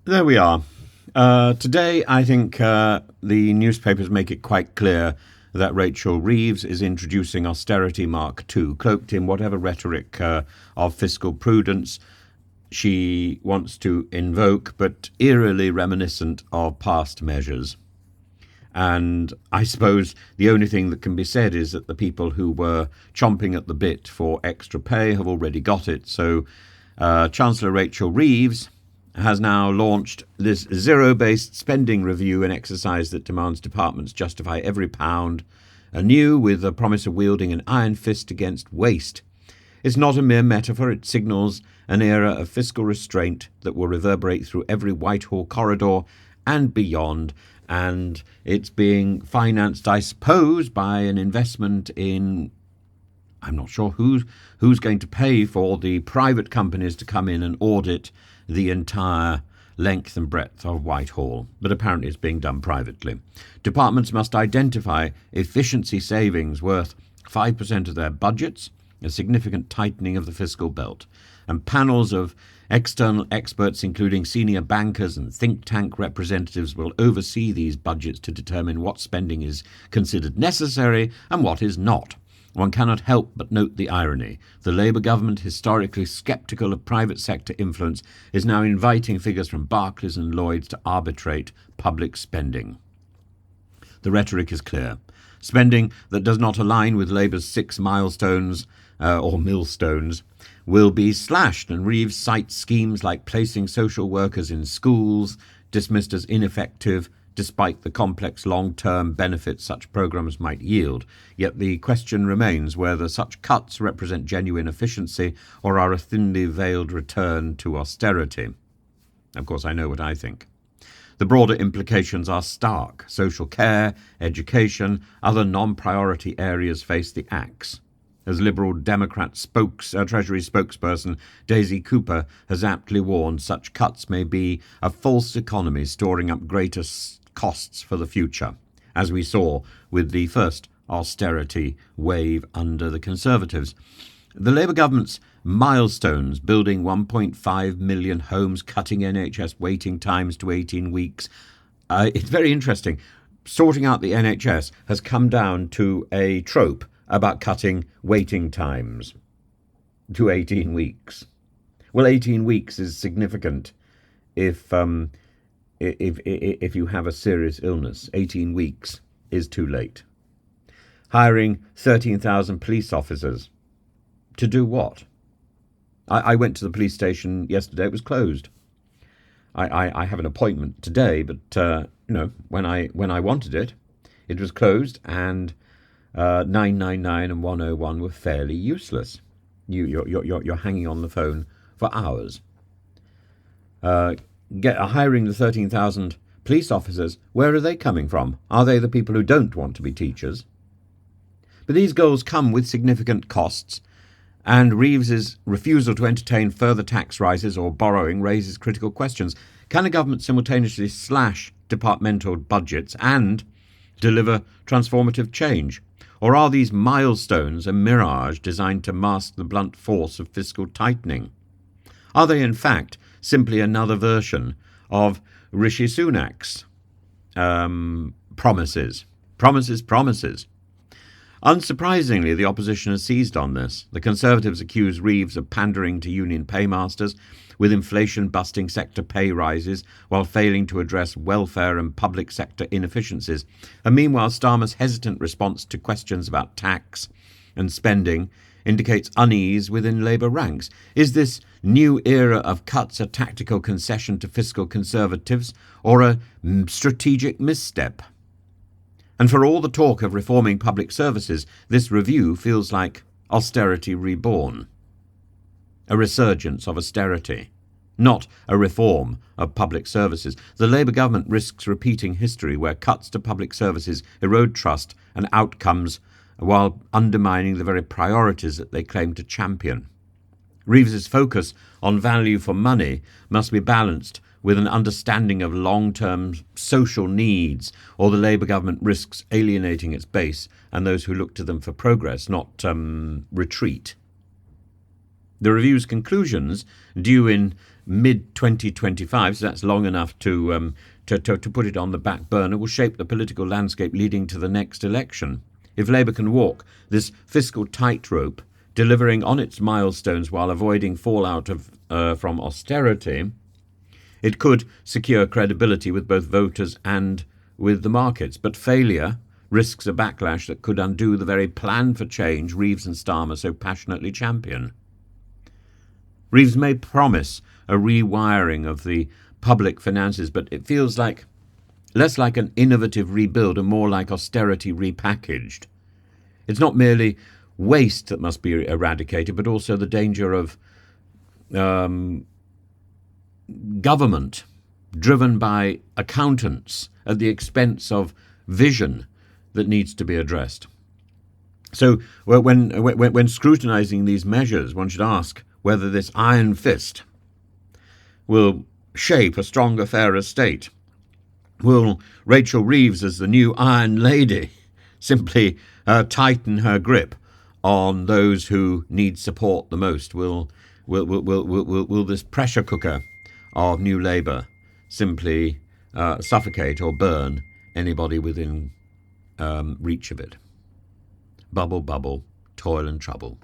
There we are. Today, I think the newspapers make it quite clear that Rachel Reeves is introducing Austerity Mark II, cloaked in whatever rhetoric of fiscal prudence she wants to invoke, but eerily reminiscent of past measures. And I suppose the only thing that can be said is that the people who were chomping at the bit for extra pay have already got it. So Chancellor Rachel Reeves has now launched this zero-based spending review, an exercise that demands departments justify every pound anew with the promise of wielding an iron fist against waste. It's not a mere metaphor, it signals an era of fiscal restraint that will reverberate through every Whitehall corridor and beyond, and it's being financed, I suppose, by an investment in, I'm not sure who's going to pay for the private companies to come in and audit the entire length and breadth of Whitehall, but apparently it's being done privately. Departments must identify efficiency savings worth 5% of their budgets, a significant tightening of the fiscal belt, and panels of external experts, including senior bankers and think tank representatives, will oversee these budgets to determine what spending is considered necessary and what is not. One cannot help but note the irony. The Labour government, historically sceptical of private sector influence, is now inviting figures from Barclays and Lloyds to arbitrate public spending. The rhetoric is clear. Spending that does not align with Labour's 6 milestones or millstones will be slashed, and Reeves cites schemes like placing social workers in schools, dismissed as ineffective despite the complex long-term benefits such programmes might yield. Yet the question remains whether such cuts represent genuine efficiency or are a thinly veiled return to austerity. Of course, I know what I think. The broader implications are stark. Social care, education, other non-priority areas face the axe. As Liberal Democrat Treasury spokesperson Daisy Cooper has aptly warned, such cuts may be a false economy storing up greater costs for the future, as we saw with the first austerity wave under the Conservatives. The Labour government's milestones, building 1.5 million homes, cutting NHS waiting times to 18 weeks, it's very interesting. Sorting out the NHS has come down to a trope about cutting waiting times to 18 weeks. Well, 18 weeks is significant if you have a serious illness. 18 weeks is too late. Hiring 13,000 police officers. To do what? I went to the police station yesterday. It was closed. I have an appointment today, but when I wanted it, it was closed, and 999 and 101 were fairly useless. You're hanging on the phone for hours. Hiring the 13,000 police officers, where are they coming from? Are they the people who don't want to be teachers? But these goals come with significant costs, and Reeves's refusal to entertain further tax rises or borrowing raises critical questions. Can a government simultaneously slash departmental budgets and deliver transformative change? Or are these milestones a mirage designed to mask the blunt force of fiscal tightening? Are they, in fact, simply another version of Rishi Sunak's promises? Promises. Unsurprisingly, the opposition has seized on this. The Conservatives accuse Reeves of pandering to union paymasters, with inflation-busting sector pay rises, while failing to address welfare and public sector inefficiencies. And meanwhile, Starmer's hesitant response to questions about tax and spending indicates unease within Labour ranks. Is this new era of cuts a tactical concession to fiscal conservatives or a strategic misstep? And for all the talk of reforming public services, this review feels like austerity reborn. A resurgence of austerity, not a reform of public services. The Labour government risks repeating history where cuts to public services erode trust and outcomes while undermining the very priorities that they claim to champion. Reeves's focus on value for money must be balanced with an understanding of long-term social needs, or the Labour government risks alienating its base and those who look to them for progress, not retreat. The review's conclusions, due in mid-2025, so that's long enough to put it on the back burner, will shape the political landscape leading to the next election. If Labour can walk this fiscal tightrope, delivering on its milestones while avoiding fallout from austerity, it could secure credibility with both voters and with the markets. But failure risks a backlash that could undo the very plan for change Reeves and Starmer so passionately champion. Reeves may promise a rewiring of the public finances, but it feels like less like an innovative rebuild and more like austerity repackaged. It's not merely waste that must be eradicated, but also the danger of government driven by accountants at the expense of vision that needs to be addressed. So when scrutinising these measures, one should ask whether this iron fist will shape a stronger, fairer state. Will Rachel Reeves, as the new Iron Lady, simply tighten her grip on those who need support the most? Will this pressure cooker of New Labour simply suffocate or burn anybody within reach of it? Bubble, bubble, toil and trouble.